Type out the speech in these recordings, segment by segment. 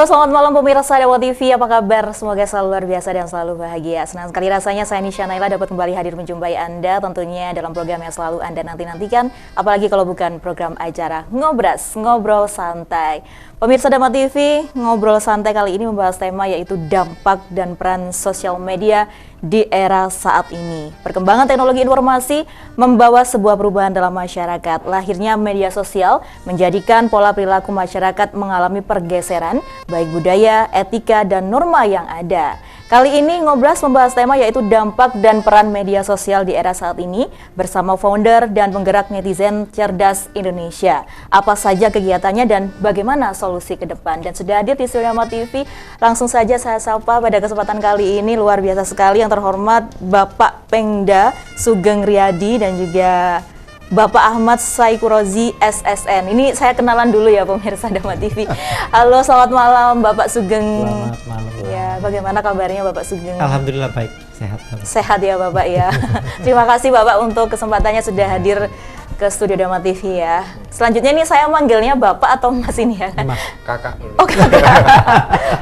Halo, selamat malam pemirsa Dewa TV. Apa kabar? Semoga selalu luar biasa dan selalu bahagia. Senang sekali rasanya saya Nisha Naila dapat kembali hadir menjumpai Anda tentunya dalam program yang selalu Anda nanti-nantikan. Apalagi kalau bukan program acara Ngobras, Ngobrol Santai. Pemirsa Dama TV, Ngobrol Santai kali ini membahas tema yaitu dampak dan peran sosial media di era saat ini. Perkembangan teknologi informasi membawa sebuah perubahan dalam masyarakat. Lahirnya media sosial menjadikan pola perilaku masyarakat mengalami pergeseran, baik budaya, etika, dan norma yang ada. Kali ini Ngobras membahas tema yaitu dampak dan peran media sosial di era saat ini bersama founder dan penggerak netizen cerdas Indonesia. Apa saja kegiatannya dan bagaimana solusi ke depan? Dan sudah hadir di Studio Dama TV, langsung saja saya sapa pada kesempatan kali ini luar biasa sekali yang terhormat Bapak Pengda Sugeng Riyadi dan juga Bapak Ahmad Saikurozi SSN. Ini saya kenalan dulu ya pemirsa Dama TV. Halo, selamat malam Bapak Sugeng. Selamat malam. Ya, bagaimana kabarnya Bapak Sugeng? Alhamdulillah baik, sehat. Sehat ya Bapak ya. Terima kasih Bapak untuk kesempatannya sudah hadir ke Studio Dama TV ya. Selanjutnya nih saya manggilnya Bapak atau Mas ini ya? Mas. Kakak. Oh kakak.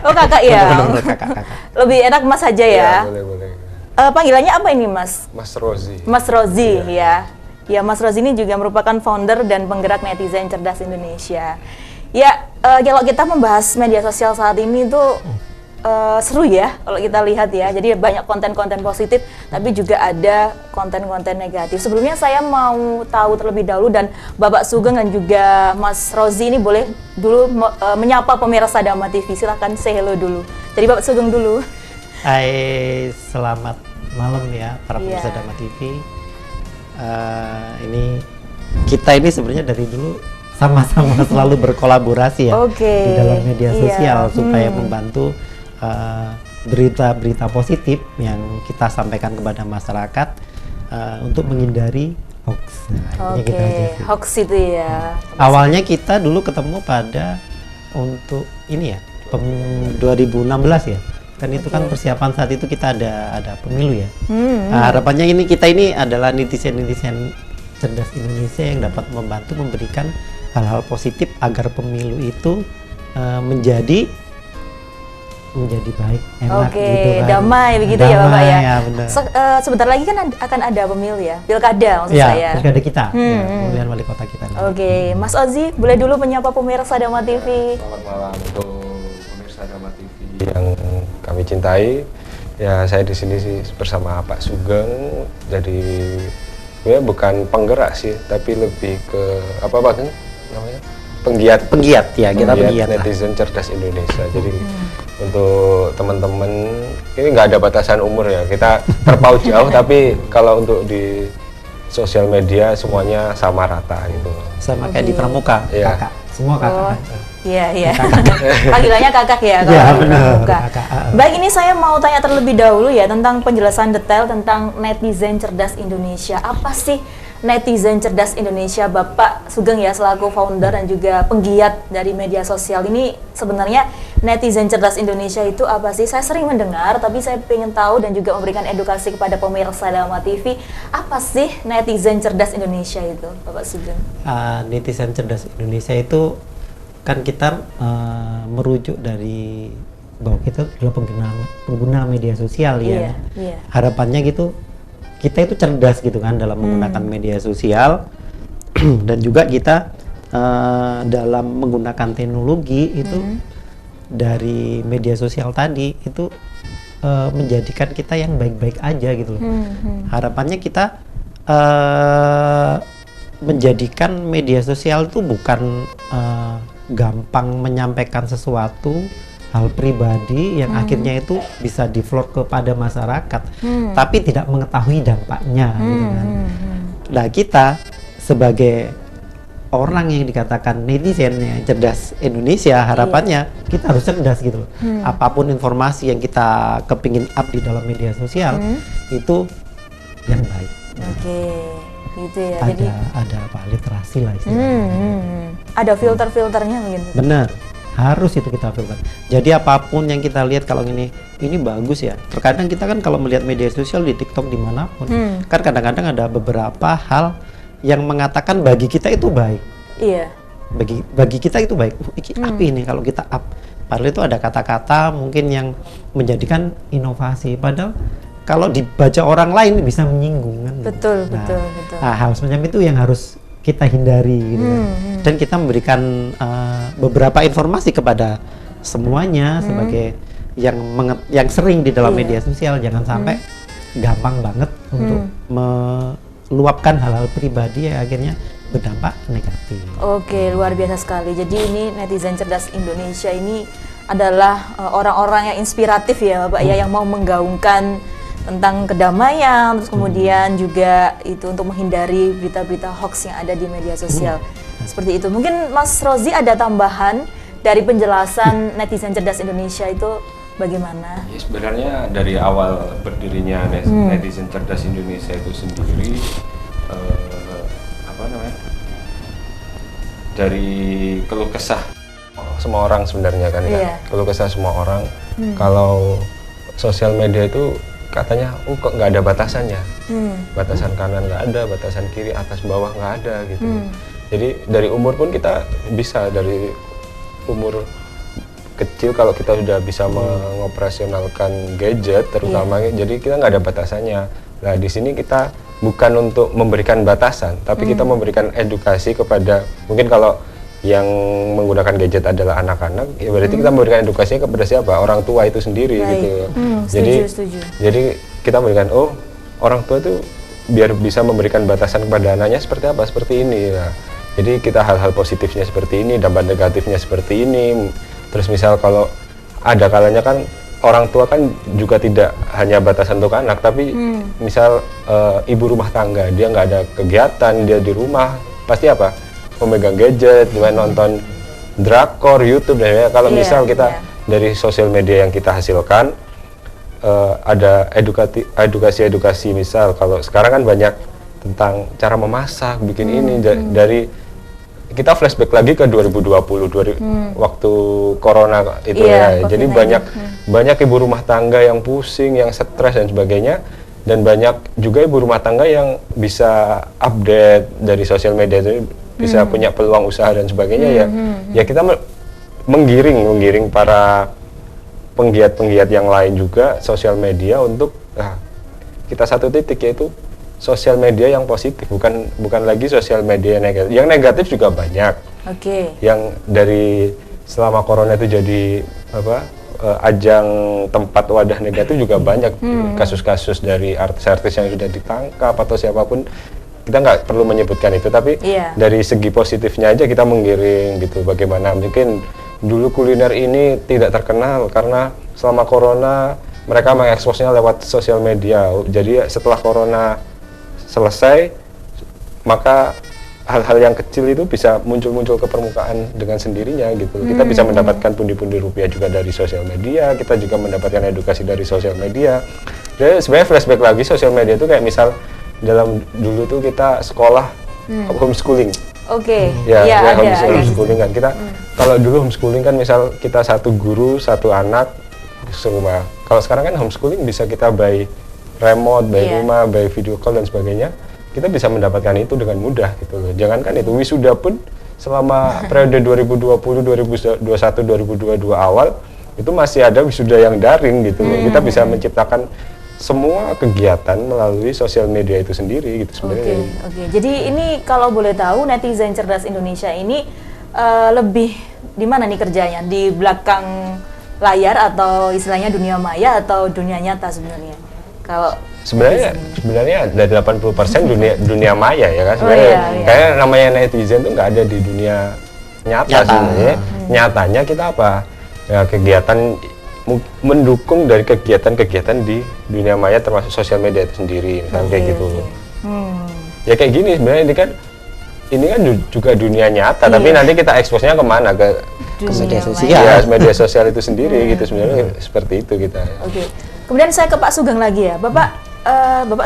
Oh kakak ya. Bener, kakak. Lebih enak Mas saja ya. Boleh. Panggilannya apa ini Mas? Mas Rozi. Mas Rozi ya. Ya, Mas Rozi ini juga merupakan founder dan penggerak netizen cerdas Indonesia. Ya, kalau kita membahas media sosial saat ini tuh seru ya kalau kita lihat ya. Jadi banyak konten-konten positif, tapi juga ada konten-konten negatif. Sebelumnya saya mau tahu terlebih dahulu dan Bapak Sugeng dan juga Mas Rozi ini boleh dulu menyapa pemirsa Dama TV. Silakan say hello dulu. Jadi Bapak Sugeng dulu. Hai, selamat malam ya para pemirsa Dama TV. Kita ini sebenarnya dari dulu sama-sama selalu berkolaborasi ya di dalam media sosial supaya membantu berita-berita positif yang kita sampaikan kepada masyarakat untuk menghindari hoax. Hoax itu ya. Awalnya kita dulu ketemu pada untuk ini ya 2016 ya. Kan itu kan persiapan saat itu kita ada pemilu ya. Nah, harapannya kita ini adalah netizen cerdas Indonesia yang dapat membantu memberikan hal-hal positif agar pemilu itu menjadi baik, enak gitu kan. Damai begitu ya Bapak ya. Ya benar. Sebentar lagi kan akan ada pemilu ya, pilkada maksud ya, saya. Pilkada kita, pemilihan wali kota kita. Mas Ozi boleh dulu menyapa pemirsa Dama TV. Selamat malam untuk pemirsa Dama TV yang kami cintai. Ya, saya di sini sih bersama Pak Sugeng. Jadi ya bukan penggerak sih, tapi lebih ke apa Pak namanya? Penggiat ya, kita penggiat netizen cerdas Indonesia. Jadi untuk teman-teman ini nggak ada batasan umur ya, kita terpaut jauh tapi kalau untuk di sosial media semuanya sama rata gitu. Sama kayak di pramuka, kakak, semua kakak. Iya. Panggilannya kakak ya kalau ya, di pramuka. Kakak. Baik, ini saya mau tanya terlebih dahulu ya tentang penjelasan detail tentang netizen cerdas Indonesia. Apa sih netizen cerdas Indonesia? Bapak Sugeng ya selaku founder dan juga penggiat dari media sosial ini, sebenarnya netizen cerdas Indonesia itu apa sih? Saya sering mendengar tapi saya ingin tahu dan juga memberikan edukasi kepada pemirsa Dama TV. Apa sih netizen cerdas Indonesia itu, Bapak Sugeng? Netizen cerdas Indonesia itu kan kita merujuk dari bahwa kita adalah pengguna media sosial ya. Harapannya gitu kita itu cerdas gitu kan dalam menggunakan media sosial dan juga kita dalam menggunakan teknologi itu dari media sosial tadi itu menjadikan kita yang baik-baik aja gitu loh. Harapannya kita menjadikan media sosial itu bukan gampang menyampaikan sesuatu hal pribadi yang akhirnya itu bisa di-vlog kepada masyarakat, tapi tidak mengetahui dampaknya gitu kan. Nah, kita sebagai orang yang dikatakan netizen yang cerdas Indonesia, harapannya kita harus cerdas gitu loh. Apapun informasi yang kita kepingin up di dalam media sosial itu yang baik. Gitu ya. Ada apa, literasi lah istilahnya. Ada filter-filternya mungkin. Benar, harus itu kita filter. Jadi apapun yang kita lihat kalau ini bagus ya. Terkadang kita kan kalau melihat media sosial di TikTok dimanapun, kan kadang-kadang ada beberapa hal yang mengatakan bagi kita itu baik. Iya. Bagi kita itu baik. Apa ini kalau kita up? Padahal itu ada kata-kata mungkin yang menjadikan inovasi. Padahal kalau dibaca orang lain bisa menyinggung kan. Betul, Nah, betul. Nah, hal semacam itu yang harus kita hindari gitu kan. Dan kita memberikan beberapa informasi kepada semuanya sebagai yang sering di dalam Iya. media sosial. Jangan sampai gampang banget untuk meluapkan hal-hal pribadi yang akhirnya berdampak negatif. Oke, luar biasa sekali. Jadi ini netizen cerdas Indonesia ini adalah orang-orang yang inspiratif ya Bapak ya, yang mau menggaungkan tentang kedamaian, terus kemudian juga itu untuk menghindari berita-berita hoax yang ada di media sosial. Seperti itu. Mungkin Mas Rozi ada tambahan dari penjelasan netizen cerdas Indonesia itu bagaimana? Ya, sebenarnya dari awal berdirinya netizen cerdas Indonesia itu sendiri dari keluh kesah semua orang sebenarnya kan Iya. keluh kesah semua orang kalau sosial media itu katanya kok nggak ada batasannya, batasan kanan nggak ada, batasan kiri atas bawah nggak ada gitu. Jadi dari umur pun kita bisa, dari umur kecil kalau kita sudah bisa mengoperasionalkan gadget terutama, jadi kita nggak ada batasannya. Nah di sini kita bukan untuk memberikan batasan, tapi kita memberikan edukasi kepada, mungkin kalau yang menggunakan gadget adalah anak-anak, ya berarti kita memberikan edukasinya kepada siapa? Orang tua itu sendiri. Baik. Gitu. Setuju. Jadi kita memberikan, orang tua itu biar bisa memberikan batasan kepada anaknya seperti apa? Seperti ini. Nah, jadi kita hal-hal positifnya seperti ini, dampak negatifnya seperti ini. Terus misal kalau ada kalanya kan orang tua kan juga tidak hanya batasan untuk anak, tapi misal ibu rumah tangga, dia nggak ada kegiatan, dia di rumah, pasti apa? Memegang gadget, nonton drakor, YouTube, dan ya. Kalau misal kita dari sosial media yang kita hasilkan, ada edukasi, misal kalau sekarang kan banyak tentang cara memasak, bikin ini, dari kita flashback lagi ke 2020 waktu corona itu ya. Jadi banyak ibu rumah tangga yang pusing, yang stres dan sebagainya, dan banyak juga ibu rumah tangga yang bisa update dari sosial media itu, bisa punya peluang usaha dan sebagainya. Ya kita menggiring para penggiat-penggiat yang lain juga sosial media untuk kita satu titik, yaitu sosial media yang positif, bukan lagi sosial media negatif. Yang negatif juga banyak. Yang dari selama corona itu jadi ajang tempat wadah negatif juga banyak. Kasus-kasus dari artis-artis yang sudah ditangkap atau siapapun, kita nggak perlu menyebutkan itu, tapi dari segi positifnya aja kita menggiring gitu. Bagaimana mungkin dulu kuliner ini tidak terkenal karena selama corona mereka mengeksposnya lewat sosial media. Jadi setelah corona selesai, maka hal-hal yang kecil itu bisa muncul ke permukaan dengan sendirinya gitu. Kita bisa mendapatkan pundi-pundi rupiah juga dari sosial media, kita juga mendapatkan edukasi dari sosial media. Jadi sebenarnya flashback lagi, sosial media itu kayak misal dalam dulu tuh kita sekolah homeschooling. Homeschooling kan. Kita kalau dulu homeschooling kan misal kita satu guru, satu anak serumah. Kalau sekarang kan homeschooling bisa kita by remote, by rumah, by video call dan sebagainya. Kita bisa mendapatkan itu dengan mudah gitu loh. Jangankan itu, wisuda pun selama periode 2020, 2021, 2022 awal itu masih ada wisuda yang daring gitu loh. Kita bisa menciptakan semua kegiatan melalui sosial media itu sendiri gitu sebenarnya. Jadi ini kalau boleh tahu, netizen cerdas Indonesia ini lebih di mana nih kerjanya? Di belakang layar atau istilahnya dunia maya atau dunia nyata sebenarnya? Kalau sebenarnya ada 80% dunia maya ya kan sebenarnya. Kayak namanya netizen tuh nggak ada di dunia nyata sebenarnya. Nyatanya kita apa? Ya kegiatan mendukung dari kegiatan-kegiatan di dunia maya termasuk sosial media itu sendiri, misalnya kayak gitu. Ya kayak gini sebenarnya ini kan juga dunia nyata, tapi nanti kita eksposnya kemana, ke media sosial. Ya, media sosial itu sendiri gitu sebenarnya, seperti itu kita. Kemudian saya ke Pak Sugeng lagi ya, Bapak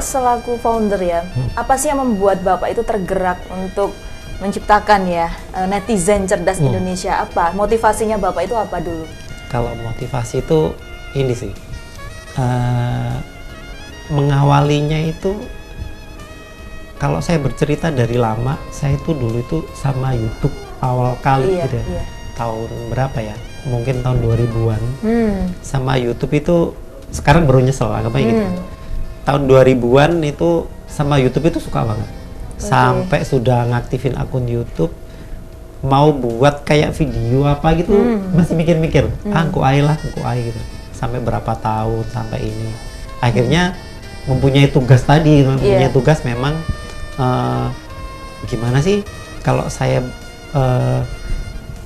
selaku founder ya, apa sih yang membuat Bapak itu tergerak untuk menciptakan ya netizen cerdas Indonesia? Apa motivasinya Bapak itu apa dulu? Kalau motivasi itu ini sih, mengawalinya itu, kalau saya bercerita dari lama, saya itu dulu itu sama YouTube awal kali gitu ya. Tahun berapa ya, mungkin tahun 2000-an sama YouTube itu sekarang baru nyesel anggapnya gitu. Tahun 2000-an itu sama YouTube itu suka banget. Sampai sudah ngaktifin akun YouTube, mau buat kayak video apa gitu masih mikir-mikir, engko ae gitu. Sampai berapa tahun sampai ini. Akhirnya mempunyai tugas tadi, mempunyai tugas memang gimana sih kalau saya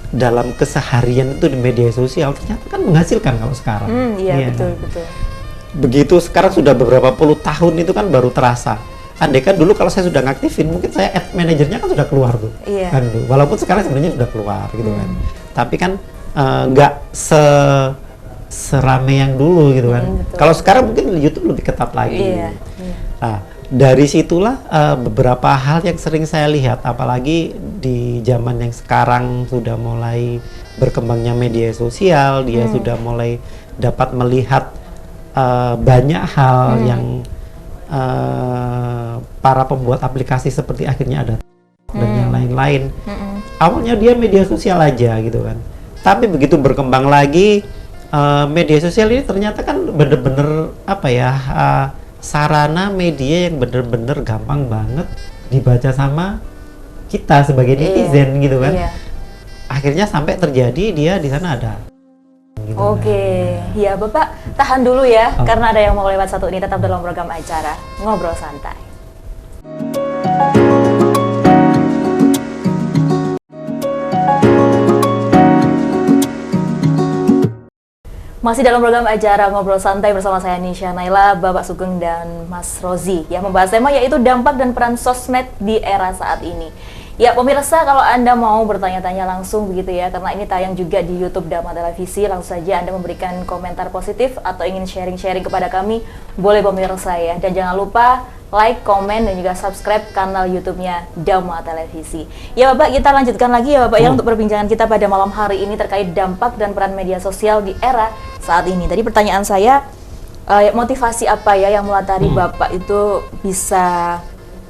dalam keseharian itu di media sosial ternyata kan menghasilkan kalau sekarang. Iya, betul. Begitu sekarang sudah beberapa puluh tahun itu kan baru terasa. Andai kan dulu kalau saya sudah ngaktifin, mungkin saya ad manajernya kan sudah keluar tuh. Kan tuh. Walaupun sekarang sebenarnya sudah keluar gitu kan. Tapi kan nggak serame yang dulu gitu kan. Kalau sekarang mungkin YouTube lebih ketat lagi. Nah, dari situlah beberapa hal yang sering saya lihat, apalagi di zaman yang sekarang sudah mulai berkembangnya media sosial, dia sudah mulai dapat melihat banyak hal yang para pembuat aplikasi seperti akhirnya ada dan yang lain-lain. Awalnya dia media sosial aja gitu kan, tapi begitu berkembang lagi media sosial ini ternyata kan bener-bener apa ya, sarana media yang bener-bener gampang banget dibaca sama kita sebagai netizen gitu kan. Akhirnya sampai terjadi dia di sana ada. Oke, ya Bapak tahan dulu ya, karena ada yang mau lewat satu ini. Tetap dalam program acara Ngobrol Santai. Masih dalam program acara Ngobrol Santai bersama saya Nisha Naila, Bapak Sugeng dan Mas Rozi yang membahas tema yaitu dampak dan peran sosmed di era saat ini. Ya pemirsa, kalau Anda mau bertanya-tanya langsung begitu ya, karena ini tayang juga di YouTube Dharma Televisi, langsung saja Anda memberikan komentar positif atau ingin sharing-sharing kepada kami, boleh pemirsa ya. Dan jangan lupa like, komen, dan juga subscribe kanal YouTube-nya Dharma Televisi. Ya Bapak, kita lanjutkan lagi ya Bapak ya untuk perbincangan kita pada malam hari ini terkait dampak dan peran media sosial di era saat ini. Tadi pertanyaan saya, motivasi apa ya yang melatari Bapak itu bisa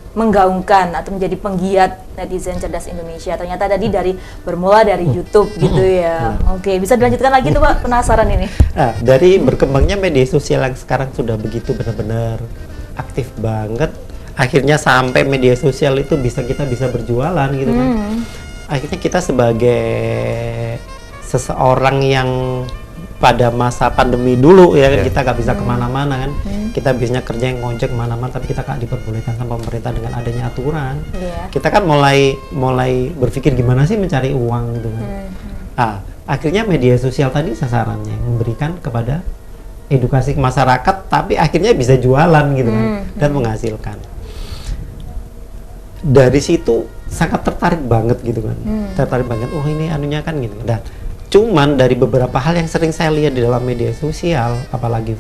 menggaungkan atau menjadi penggiat netizen cerdas Indonesia? Ternyata tadi bermula dari YouTube gitu ya. Oke, bisa dilanjutkan lagi tuh Pak, penasaran ini. Nah, dari berkembangnya media sosial yang sekarang sudah begitu benar-benar aktif banget, akhirnya sampai media sosial itu kita bisa berjualan gitu kan. Akhirnya kita sebagai seseorang yang pada masa pandemi dulu ya, kita nggak bisa kemana-mana kan, kita biasanya kerja yang ngojek kemana-mana, tapi kita kan diperbolehkan sama pemerintah dengan adanya aturan. Kita kan mulai berpikir gimana sih mencari uang gitu kan. Akhirnya media sosial tadi sasarannya memberikan kepada edukasi ke masyarakat, tapi akhirnya bisa jualan gitu kan, dan menghasilkan. Dari situ sangat tertarik banget gitu kan, tertarik banget, oh ini anunya kan gitu. Dan cuman dari beberapa hal yang sering saya lihat di dalam media sosial, apalagi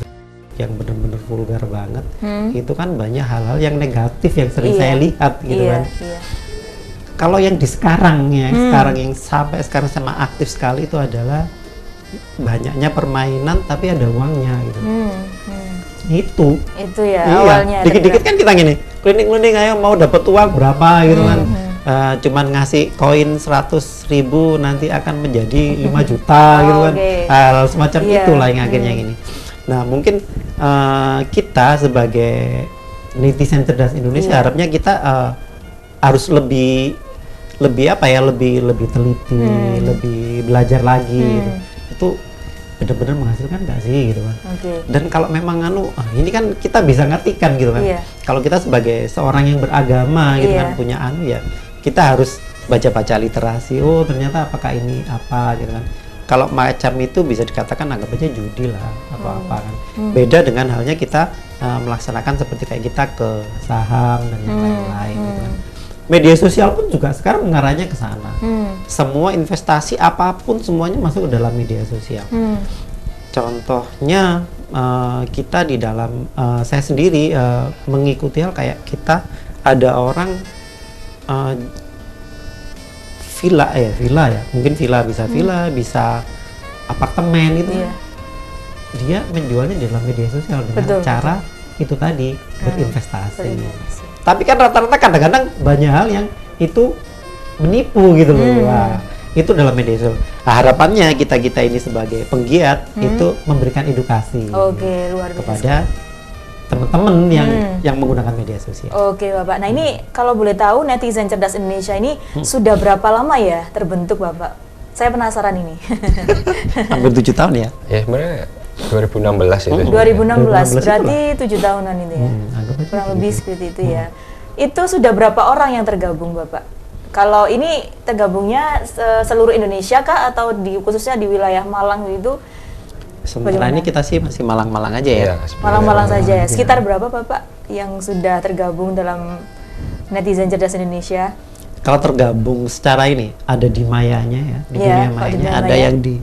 yang benar-benar vulgar banget, itu kan banyak hal-hal yang negatif yang sering saya lihat gitu kan. Kalau yang di sekarang ya, yang sampai sekarang sama aktif sekali itu adalah banyaknya permainan tapi ada uangnya gitu. Itu ya awalnya. Dikit-dikit kan kita gini, klinik-klinik ayo mau dapat uang berapa gitu kan. Cuman ngasih koin 100.000 nanti akan menjadi 5 juta gitu kan. Hal semacam itulah yang akhirnya gini. Nah, mungkin kita sebagai netizen cerdas Indonesia harapnya kita harus lebih teliti, lebih belajar lagi gitu. Itu benar-benar menghasilkan nggak sih gitu kan. Dan kalau memang ini kan kita bisa ngertikan gitu kan. Kalau kita sebagai seorang yang beragama gitu kan, punya ya kita harus baca-baca literasi, oh ternyata apakah ini apa gitu kan. Kalau macam itu bisa dikatakan anggap aja judi lah atau apa kan. Beda dengan halnya kita melaksanakan seperti kayak kita ke saham dan yang lain-lain gitu kan. Media sosial pun juga sekarang mengarahnya ke sana. Semua investasi apapun semuanya masuk ke dalam media sosial. Contohnya kita di dalam saya sendiri mengikuti hal kayak kita ada orang villa ya, mungkin villa bisa apartemen gitu. Dia menjualnya di dalam media sosial dengan cara itu tadi, berinvestasi. Tapi kan rata-rata kadang-kadang banyak hal yang itu menipu gitu loh. Wah, itu dalam media sosial. Nah, harapannya kita ini sebagai penggiat itu memberikan edukasi Oke, luar biasa. kepada teman-teman yang menggunakan media sosial. Oke Bapak, nah ini kalau boleh tahu netizen cerdas Indonesia ini sudah berapa lama ya terbentuk Bapak? Saya penasaran ini. Hampir 7 tahun ya. Ya sebenarnya 2016 itu. 2016, 2016 berarti 7 tahunan ini ya. Anggap aja Kurang gitu. lebih seperti itu ya. Itu sudah berapa orang yang tergabung Bapak? Kalau ini tergabungnya seluruh Indonesia kah atau khususnya di wilayah Malang itu? Sementara Bagaimana? ini kita sih masih Malang-Malang aja ya. Iya, sebenarnya. Malang-Malang saja ya. Iya. Sekitar berapa Bapak yang sudah tergabung dalam netizen cerdas Indonesia? Kalau tergabung secara ini ada di mayanya ya, di Iya, dunia kalau di mayanya dunia ada maya. yang di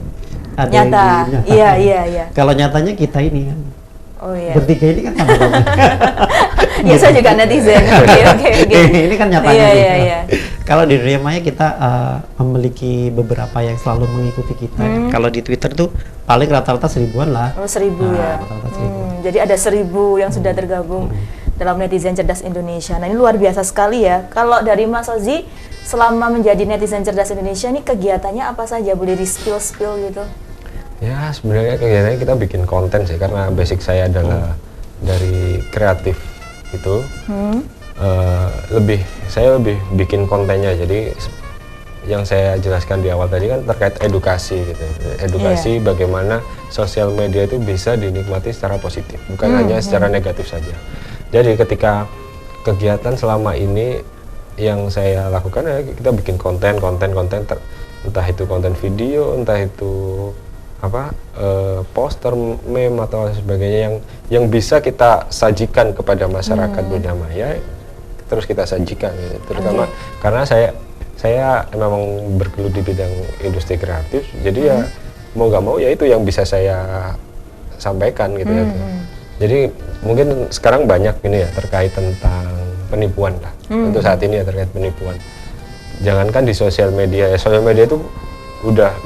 ada Nyata. yang di nyata. Iya, iya, iya. Kalau nyatanya kita ini kan Oh iya. bertiga ini kan sama-sama. Ya saya juga netizen. Oke, oke, oke. Ini kan nyatanya. Iya, nih. iya, iya. Kalau di dunia maya kita memiliki beberapa yang selalu mengikuti kita. Kalau di Twitter tuh paling rata-rata 1000-an lah. Oh, 1000 ya. Rata-rata 1000. Jadi ada 1000 yang sudah tergabung dalam netizen cerdas Indonesia. Nah ini luar biasa sekali ya. Kalau dari Mas Ozi, selama menjadi netizen cerdas Indonesia ini kegiatannya apa saja? Boleh di spill gitu? Ya sebenarnya kegiatannya kita bikin konten sih, karena basic saya adalah dari kreatif itu. Saya lebih bikin kontennya. Jadi yang saya jelaskan di awal tadi kan terkait edukasi gitu. Edukasi bagaimana sosial media itu bisa dinikmati secara positif, bukan hanya secara negatif saja. Jadi ketika kegiatan selama ini yang saya lakukan ya kita bikin konten entah itu konten video, entah itu poster, meme atau sebagainya yang bisa kita sajikan kepada masyarakat dunia maya, terus kita sajikan gitu. Terutama karena saya memang bergelut di bidang industri kreatif, jadi ya mau nggak mau ya itu yang bisa saya sampaikan gitu ya. Jadi mungkin sekarang banyak ini ya terkait tentang penipuan lah. Untuk saat ini ya terkait penipuan. Jangankan di sosial media itu udah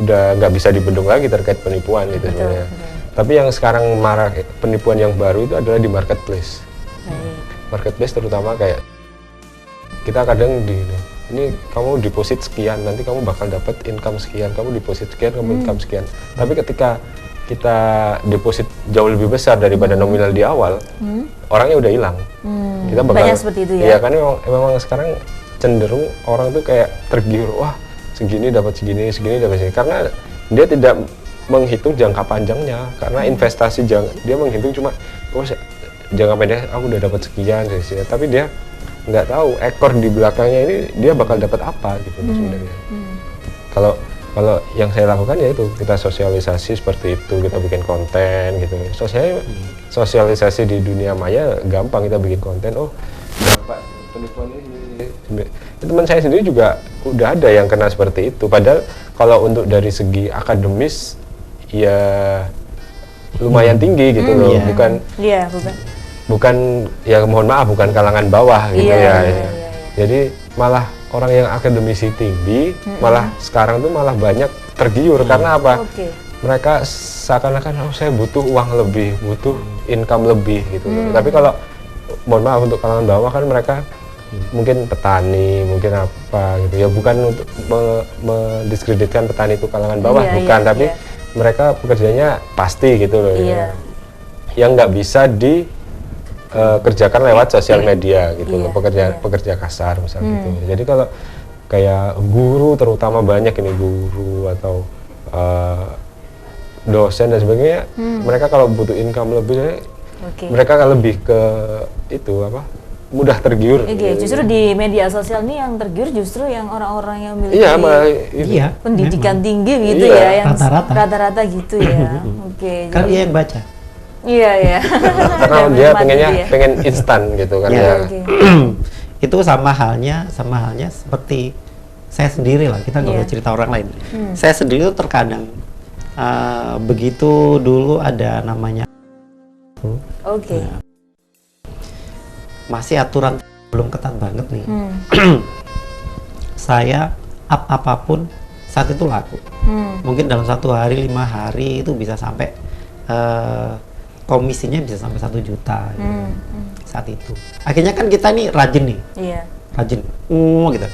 nggak bisa dibendung lagi terkait penipuan gitu sebenarnya. Tapi yang sekarang marak penipuan yang baru itu adalah di marketplace. Marketplace terutama kayak kita kadang ini kamu deposit sekian, nanti kamu bakal dapat income sekian, kamu deposit sekian, kamu income sekian. Tapi ketika kita deposit jauh lebih besar daripada nominal di awal, orangnya udah hilang. Kita bakal banyak seperti itu ya? Iya kan memang sekarang cenderung orang tuh kayak tergiur, wah segini dapat segini dapat segini, karena dia tidak menghitung jangka panjangnya, karena investasi dia menghitung cuma jangka pendek aku udah dapat sekian, tapi dia nggak tahu ekor di belakangnya ini dia bakal dapat apa gitu sebenarnya. Kalau yang saya lakukan ya itu kita sosialisasi seperti itu, kita bikin konten gitu. Sosialisasi di dunia maya gampang, kita bikin konten. Oh dapat penipuan ini. Teman saya sendiri juga udah ada yang kena seperti itu. Padahal kalau untuk dari segi akademis ya lumayan tinggi gitu loh, bukan ya mohon maaf bukan kalangan bawah gitu ya. Jadi malah orang yang akademisi tinggi malah sekarang tuh malah banyak tergiur karena apa? Mereka seakan-akan saya butuh uang lebih, butuh income lebih gitu. Tapi kalau mohon maaf untuk kalangan bawah kan mereka mungkin petani, mungkin apa gitu ya, bukan untuk mendiskreditkan petani itu kalangan bawah, bukan, tapi mereka pekerjaannya pasti gitu loh ya. Yang nggak bisa dikerjakan lewat sosial media gitu loh, pekerja kasar misalnya gitu. Jadi kalau kayak guru, terutama banyak ini guru atau dosen dan sebagainya, mereka kalau butuh income lebih, mereka lebih ke itu mudah tergiur. Justru di media sosial nih yang tergiur justru yang orang-orang yang memiliki pendidikan tinggi gitu ya, yang rata-rata gitu ya. Kan dia yang baca. Iya. Karena dia pengen instan gitu kan ya. Itu sama halnya seperti saya sendiri lah, kita nggak boleh cerita orang lain. Saya sendiri tuh terkadang begitu dulu ada namanya masih aturan belum ketat banget nih. Saya apapun saat itu laku. Mungkin dalam 1 hari, 5 hari itu bisa sampai komisinya bisa sampai 1 juta gitu. Saat itu. Akhirnya kan kita nih rajin nih. Rajin. Gitu.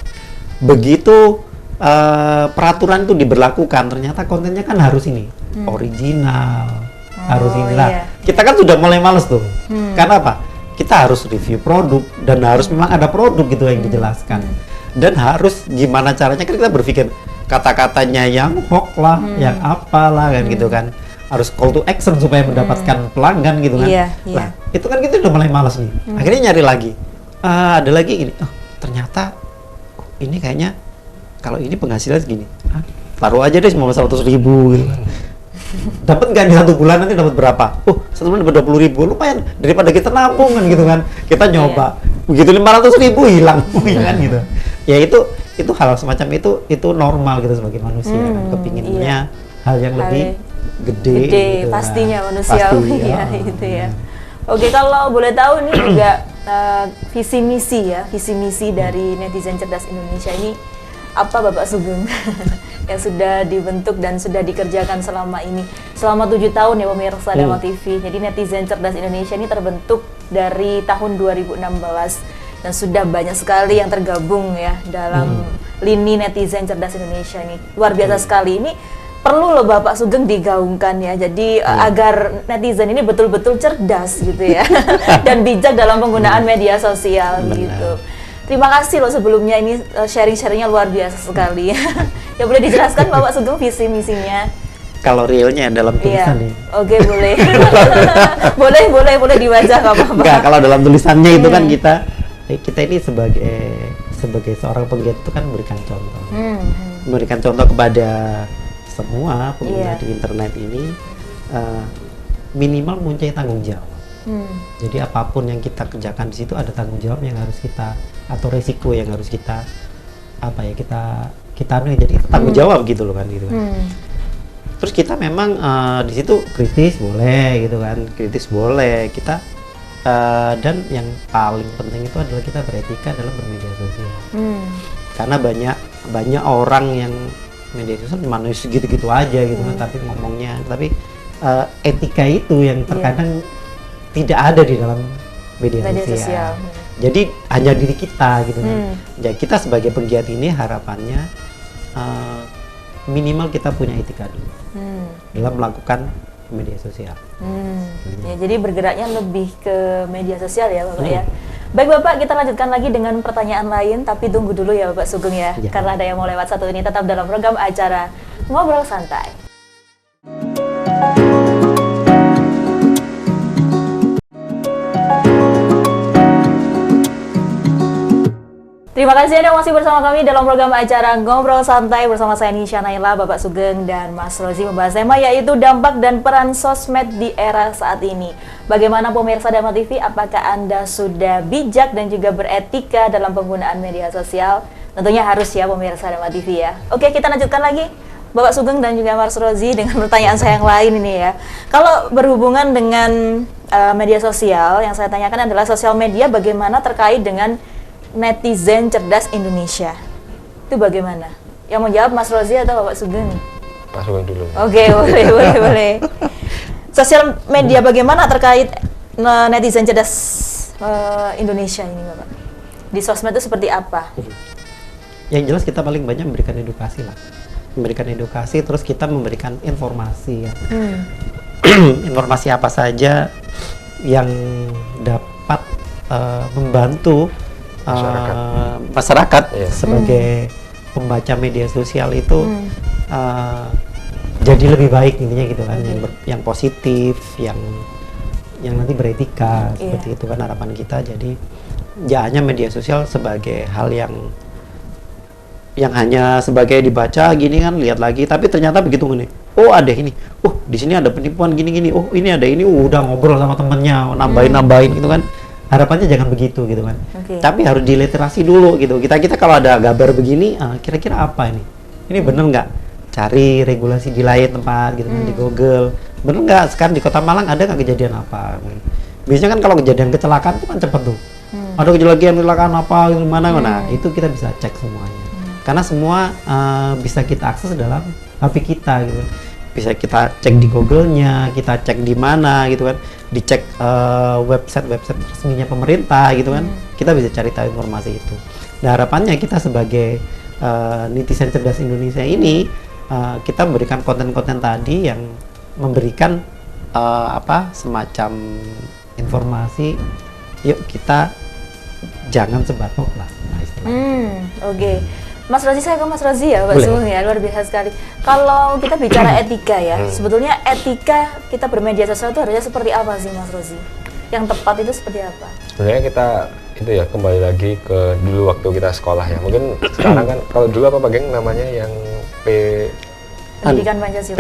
Begitu peraturan itu diberlakukan, ternyata kontennya kan harus ini original, harus ini. Nah, iya. kita kan sudah mulai males tuh. Karena apa? Kita harus review produk dan harus memang ada produk gitu yang dijelaskan. Dan harus gimana caranya, kan kita berpikir kata-katanya yang hoax lah, yang apalah kan gitu kan. Harus call to action supaya mendapatkan pelanggan gitu kan. Iya, Nah, itu kan kita udah mulai malas nih. Akhirnya nyari lagi. Ada lagi ini. Oh, ternyata ini kayaknya kalau ini penghasilan segini. Taruh aja deh cuma 100.000 gitu kan. Dapat nggak di 1 bulan, nanti dapat berapa? Satu bulan dapat 20.000, lumayan daripada kita nabung kan gitu kan. Kita nyoba, begitu 500.000 hilang, kan gitu. Ya itu hal semacam itu normal gitu sebagai manusia kan. Kepinginnya hal yang lebih gede gitu, pastinya kan. manusiawi Pasti, ya gitu ya. Oke, kalau boleh tahu ini juga visi misi dari Netizen Cerdas Indonesia ini apa, Bapak Sugeng? Yang sudah dibentuk dan sudah dikerjakan selama 7 tahun ya pemirsa Dama TV. Jadi Netizen Cerdas Indonesia ini terbentuk dari tahun 2016 dan sudah banyak sekali yang tergabung ya dalam lini Netizen Cerdas Indonesia ini. Luar biasa sekali. Ini perlu loh Bapak Sugeng digaungkan ya. Jadi agar netizen ini betul-betul cerdas gitu ya dan bijak dalam penggunaan media sosial gitu. Terima kasih loh sebelumnya, ini sharing-sharingnya luar biasa sekali. Ya boleh dijelaskan Bapak Sugeng visi misinya? Kalau realnya dalam tulisan nih. Oke, boleh. boleh dibaca nggak apa-apa. Enggak, kalau dalam tulisannya itu kan kita ini sebagai seorang penggiat itu kan memberikan contoh. Memberikan contoh kepada semua pengguna di internet ini, minimal mempunyai tanggung jawab. Jadi apapun yang kita kerjakan di situ ada tanggung jawab yang harus kita, atau resiko yang harus kita jadi tanggung jawab gitu loh kan gitu kan. Terus kita memang di situ kritis boleh kita, dan yang paling penting itu adalah kita beretika dalam bermedia sosial. Karena banyak orang yang media sosial manusia gitu-gitu aja gitu kan, tapi ngomongnya, tapi etika itu yang terkadang tidak ada di dalam media sosial. Jadi hanya diri kita gitu kan. Jadi kita sebagai penggiat ini harapannya minimal kita punya etika dulu dalam melakukan media sosial. Ya, jadi bergeraknya lebih ke media sosial ya Bapak ya. Baik Bapak, kita lanjutkan lagi dengan pertanyaan lain, tapi tunggu dulu ya Bapak Sugeng ya. Karena ada yang mau lewat satu ini, tetap dalam program acara Ngobrol Santai. Terima kasih Anda masih bersama kami dalam program acara Ngobrol Santai bersama saya Nisha Naila, Bapak Sugeng, dan Mas Rozi membahas tema yaitu dampak dan peran sosmed di era saat ini. Bagaimana pemirsa Dama TV, apakah Anda sudah bijak dan juga beretika dalam penggunaan media sosial? Tentunya harus ya pemirsa Dama TV ya. Oke, kita lanjutkan lagi Bapak Sugeng dan juga Mas Rozi dengan pertanyaan saya yang lain ini ya. Kalau berhubungan dengan media sosial, yang saya tanyakan adalah sosial media bagaimana terkait dengan Netizen Cerdas Indonesia. Itu bagaimana? Yang mau jawab Mas Rozi atau Bapak Sugeng? Mas Sugeng dulu. Oke, boleh. Sosial media bagaimana terkait Netizen Cerdas Indonesia ini, Bapak? Di sosmed itu seperti apa? Yang jelas kita paling banyak memberikan edukasi lah. Memberikan edukasi, terus kita memberikan informasi ya. Informasi apa saja yang dapat membantu masyarakat sebagai pembaca media sosial itu jadi lebih baik intinya gitu kan, yang positif, yang nanti beretika seperti itu kan harapan kita. Jadi ya hanya media sosial sebagai hal yang hanya sebagai dibaca gini kan, lihat lagi, tapi ternyata begitu nih, oh ada ini, oh di sini ada penipuan gini-gini, oh ini ada ini, udah ngobrol sama temennya, nambahin gitu kan. Harapannya jangan begitu gitu kan. Tapi harus diliterasi dulu gitu. Kita kalau ada gambar begini, kira-kira apa ini? Ini bener nggak? Cari regulasi di lain tempat gitu kan, di Google. Bener nggak? Sekarang di Kota Malang ada nggak kejadian apa? Biasanya kan kalau kejadian kecelakaan itu kan cepet tuh. Ada kecelakaan apa gimana? Nah itu kita bisa cek semuanya. Karena semua bisa kita akses dalam HP kita gitu. Bisa kita cek di Google-nya, kita cek di mana gitu kan, dicek website resminya pemerintah gitu kan, kita bisa cari tahu informasi itu. Nah harapannya kita sebagai Netizen Cerdas Indonesia ini kita memberikan konten-konten tadi yang memberikan semacam informasi, yuk kita jangan sebar hoax lah. Nah, Oke. Mas Rozi, saya ke Mas Rozi ya, Pak Boleh. Sugeng ya, luar biasa sekali. Kalau kita bicara etika ya, sebetulnya etika kita bermedia sosial itu harusnya seperti apa sih Mas Rozi? Yang tepat itu seperti apa? Sebenarnya kita itu ya kembali lagi ke dulu waktu kita sekolah ya. Mungkin sekarang kan kalau dulu apa Bageng namanya yang Pendidikan Pancasila.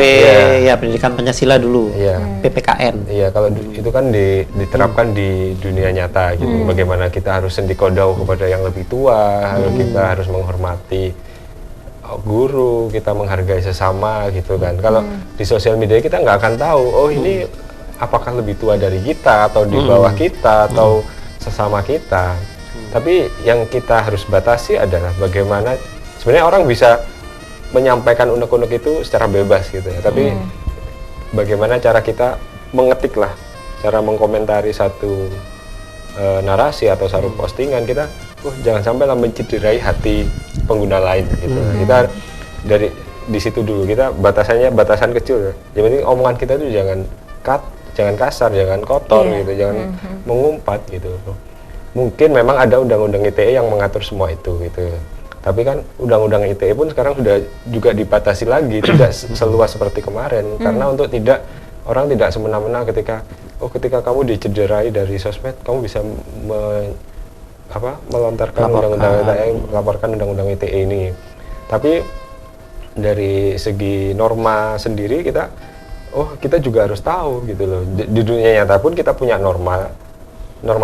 Pendidikan Pancasila dulu. Iya. PPKN. Iya, kalau itu kan diterapkan di dunia nyata gitu. Bagaimana kita harus sendikodau kepada yang lebih tua, kita harus menghormati guru, kita menghargai sesama gitu kan. Kalau di sosial media kita nggak akan tahu, oh ini apakah lebih tua dari kita atau di bawah kita atau sesama kita. Tapi yang kita harus batasi adalah bagaimana sebenarnya orang bisa menyampaikan unek-unek itu secara bebas gitu ya. Tapi bagaimana cara kita mengetik lah, cara mengkomentari satu narasi atau satu postingan kita, jangan sampai lah mencederai hati pengguna lain gitu. Kita dari di situ dulu kita batasan kecil. Yang penting omongan kita itu jangan jangan kasar, jangan kotor gitu, jangan mengumpat gitu. Mungkin memang ada undang-undang ITE yang mengatur semua itu gitu. Tapi kan undang-undang ITE pun sekarang sudah juga dibatasi lagi, tidak seluas seperti kemarin. Karena untuk orang tidak semena-mena ketika kamu dicederai dari sosmed, kamu bisa melontarkan melaporkan undang-undang ITE ini. Tapi dari segi norma sendiri kita juga harus tahu gitu loh. Di dunia nyata pun kita punya norma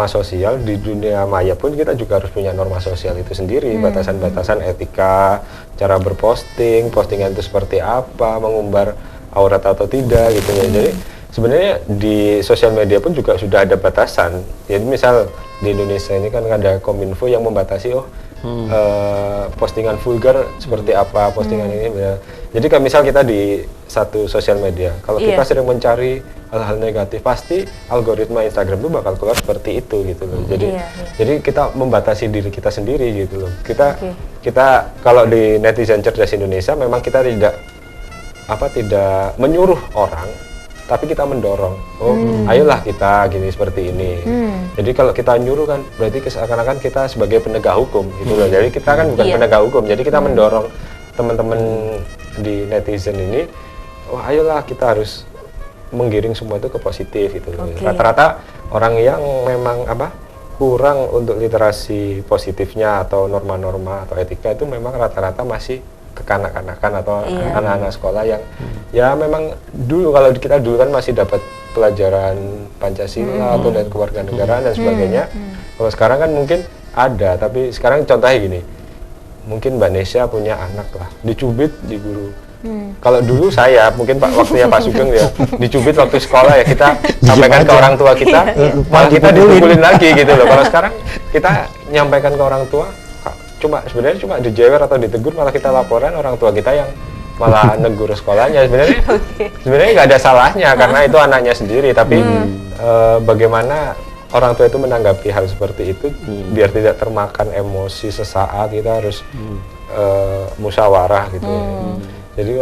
sosial, di dunia maya pun kita juga harus punya norma sosial itu sendiri, batasan-batasan etika, cara postingan itu seperti apa, mengumbar aurat atau tidak gitu ya. Jadi sebenarnya di sosial media pun juga sudah ada batasan. Jadi misal di Indonesia ini kan ada Kominfo yang membatasi postingan vulgar seperti apa postingan ini ya. Jadi kalau misal kita di satu sosial media, kalau kita sering mencari hal-hal negatif, pasti algoritma Instagram itu bakal keluar seperti itu gitu loh. Jadi kita membatasi diri kita sendiri gitu loh. Kita kalau di Netizen Cerdas Indonesia memang kita tidak menyuruh orang, tapi kita mendorong. Ayolah kita gini seperti ini. Jadi kalau kita nyuruh kan berarti seakan-akan kita sebagai penegak hukum gitu loh. Jadi kita kan bukan penegak hukum. Jadi kita mendorong teman-teman di netizen ini, ayolah kita harus menggiring semua itu ke positif gitu loh. Rata-rata orang yang memang kurang untuk literasi positifnya atau norma-norma atau etika itu memang rata-rata masih kekanak-kanakan atau anak-anak sekolah yang ya memang kalau kita dulu kan masih dapat pelajaran Pancasila atau dan kewarganegaraan dan sebagainya. Kalau sekarang kan mungkin ada, tapi sekarang contohnya gini, mungkin Mbak Nesya punya anak lah, dicubit di guru. Kalau dulu saya, mungkin waktunya Pak Sugeng ya, dicubit waktu sekolah ya, kita sampaikan ke orang tua kita, malah kita dipukulin lagi gitu loh. Kalau sekarang kita nyampaikan ke orang tua, sebenarnya cuma dijewer atau ditegur, malah kita laporan orang tua kita yang malah negur sekolahnya. Sebenarnya nggak ada salahnya karena itu anaknya sendiri, tapi bagaimana orang tua itu menanggapi hal seperti itu biar tidak termakan emosi sesaat, kita harus musyawarah gitu ya. Jadi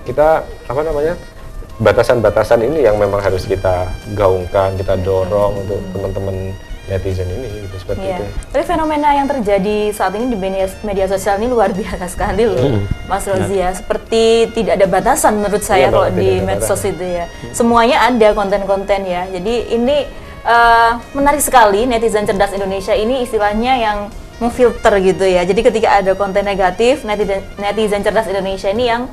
kita batasan-batasan ini yang memang harus kita gaungkan, kita dorong untuk teman-teman netizen ini gitu, seperti itu. Tapi fenomena yang terjadi saat ini di media sosial ini luar biasa sekali loh, Mas Rozi ya. Seperti tidak ada batasan menurut saya kalau di medsos itu ya. Semuanya ada konten-konten ya. Jadi ini menarik sekali, Netizen Cerdas Indonesia ini istilahnya yang memfilter gitu ya. Jadi ketika ada konten negatif, Netizen Cerdas Indonesia ini yang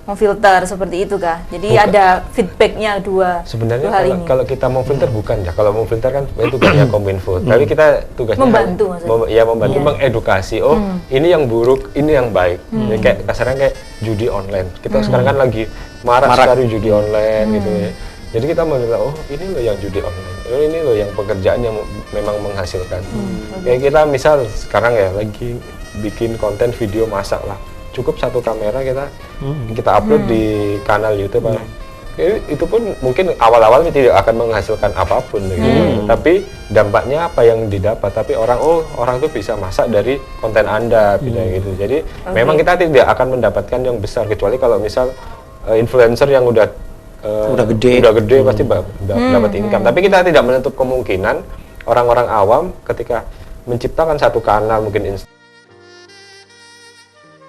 memfilter seperti itu kah? Jadi ada feedbacknya dua hal ini. Kalau kita mau filter bukan ya. Kalau mau filter kan itu tugasnya Kominfo. Tapi kita tugasnya membantu membantu mengedukasi. Ini yang buruk, ini yang baik. Jadi kayak kasarnya kayak judi online. Kita sekarang kan lagi marak sekali judi online gitu ya. Jadi kita menilai, ini loh yang judi online, ini loh yang pekerjaan yang memang menghasilkan. Kayak kita misal sekarang ya lagi bikin konten video masak lah, cukup satu kamera kita upload di kanal YouTube itu pun mungkin awal-awal tidak akan menghasilkan apapun gitu. Tapi dampaknya apa yang didapat, tapi orang tuh bisa masak dari konten Anda gitu. Jadi memang kita tidak akan mendapatkan yang besar, kecuali kalau misal influencer yang udah gede pasti dapat income. Tapi kita tidak menutup kemungkinan orang-orang awam ketika menciptakan satu kanal mungkin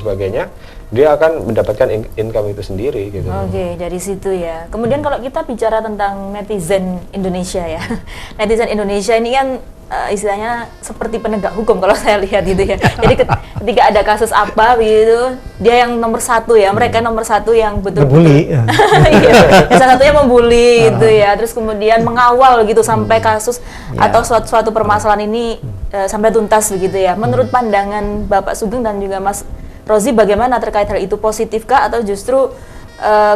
sebagainya, dia akan mendapatkan income itu sendiri gitu. Oke, dari situ ya. Kemudian kalau kita bicara tentang netizen Indonesia ya, netizen Indonesia ini kan istilahnya seperti penegak hukum kalau saya lihat gitu ya. Jadi ketika ada kasus apa gitu, dia yang nomor satu ya, mereka nomor satu yang betul-betul iya, salah satunya membuli gitu ya. Terus kemudian mengawal gitu sampai kasus atau suatu permasalahan ini sampai tuntas begitu ya. Menurut pandangan Bapak Sugeng dan juga Mas Rozi, bagaimana terkait hal itu, positifkah atau justru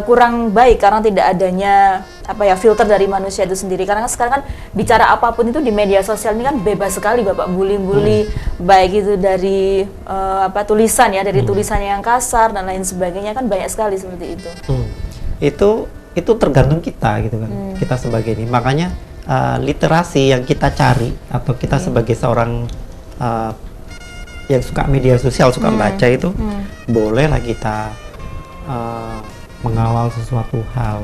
kurang baik karena tidak adanya filter dari manusia itu sendiri? Karena sekarang kan bicara apapun itu di media sosial ini kan bebas sekali Bapak, bully baik itu dari tulisan ya, dari tulisan yang kasar dan lain sebagainya, kan banyak sekali seperti itu. Itu tergantung kita gitu kan, kita sebagai ini. Makanya literasi yang kita cari atau kita sebagai seorang yang suka media sosial, suka baca itu, bolehlah kita mengawal sesuatu hal,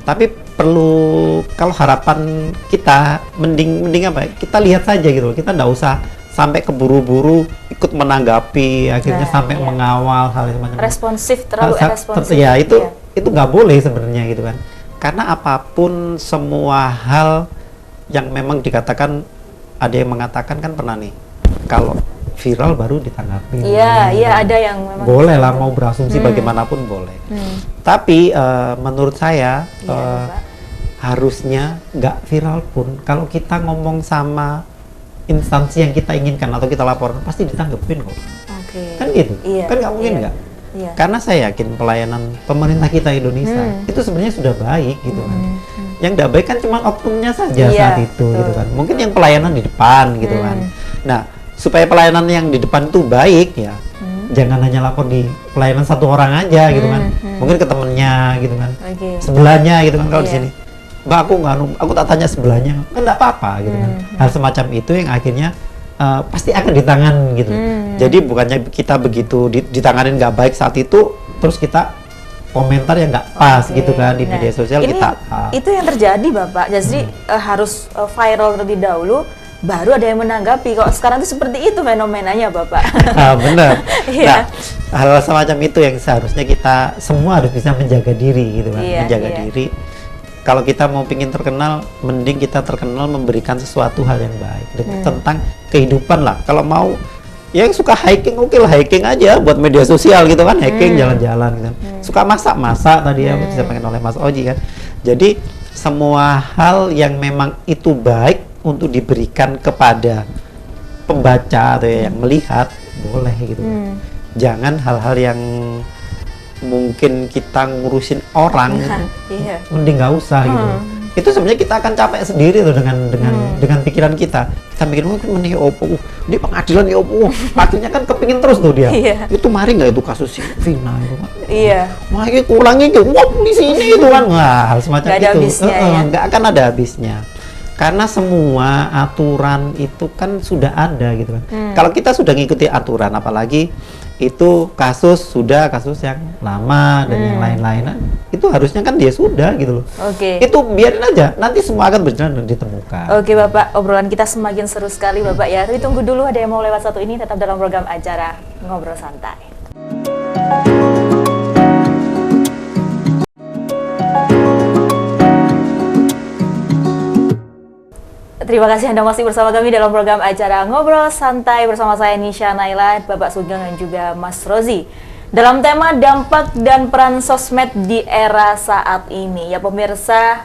tapi perlu, kalau harapan kita mending kita lihat saja gitu, kita nggak usah sampai keburu-buru ikut menanggapi, akhirnya sampai mengawal hal semacam responsif, terlalu responsif. Ya itu nggak boleh sebenarnya gitu kan, karena apapun semua hal yang memang dikatakan, ada yang mengatakan kan pernah nih, kalau viral baru ditanggapi. Iya, ada yang memang boleh lah, mau berasumsi bagaimanapun boleh. Tapi menurut saya harusnya nggak viral pun, kalau kita ngomong sama instansi yang kita inginkan atau kita laporkan, pasti ditanggepin kok. Kan gitu, kan nggak mungkin nggak. Karena saya yakin pelayanan pemerintah kita Indonesia itu sebenarnya sudah baik gitu kan. Yang nggak baik kan cuma oknumnya saja saat itu gitu kan. Mungkin yang pelayanan di depan gitu kan. Nah, supaya pelayanan yang di depan itu baik ya, jangan hanya lapor di pelayanan satu orang aja gitu kan, mungkin ke temennya gitu kan, sebelahnya gitu kan. Kalau di sini, Mbak, aku tak tanya sebelahnya, kan nggak apa-apa gitu kan. Hal semacam itu yang akhirnya pasti akan ditangan gitu. Jadi bukannya kita begitu ditanganin nggak baik saat itu, terus kita komentar yang nggak pas gitu kan di media sosial. Itu yang terjadi Bapak, jadi harus viral terlebih dahulu, baru ada yang menanggapi. Kok sekarang itu seperti itu fenomenanya Bapak. Benar. Nah, hal semacam itu yang seharusnya kita semua harus bisa menjaga diri gitu kan, menjaga diri. Kalau kita mau pingin terkenal, mending kita terkenal memberikan sesuatu hal yang baik tentang kehidupan lah. Kalau mau yang suka hiking, oke lah hiking aja buat media sosial gitu kan, hiking jalan-jalan gitu. Suka masak tadi ya disampaikan oleh Mas Oji kan. Jadi semua hal yang memang itu baik untuk diberikan kepada pembaca atau yang melihat, boleh gitu. Jangan hal-hal yang mungkin kita ngurusin orang, mending nggak usah gitu. Itu sebenarnya kita akan capek sendiri tuh dengan pikiran kita. Kita mikir, ini opo, di pengadilan ya opo, akhirnya kan kepingin terus tuh dia. Itu mari nggak itu kasus si Vina itu kan? Mari kurangi gitu, di sini itu kan, hal semacam itu. Nggak akan ada habisnya. Karena semua aturan itu kan sudah ada gitu kan. Kalau kita sudah ngikuti aturan, apalagi itu kasus yang lama dan yang lain-lain, itu harusnya kan dia sudah gitu loh. Itu biarin aja, nanti semua akan berjalan dan ditemukan. Oke Bapak, obrolan kita semakin seru sekali Bapak ya. Tapi tunggu dulu, ada yang mau lewat satu ini, tetap dalam program acara Ngobrol Santai. Terima kasih Anda masih bersama kami dalam program acara Ngobrol Santai bersama saya Nisha Naila, Bapak Sugeng dan juga Mas Rozi. Dalam tema dampak dan peran sosmed di era saat ini. Ya pemirsa,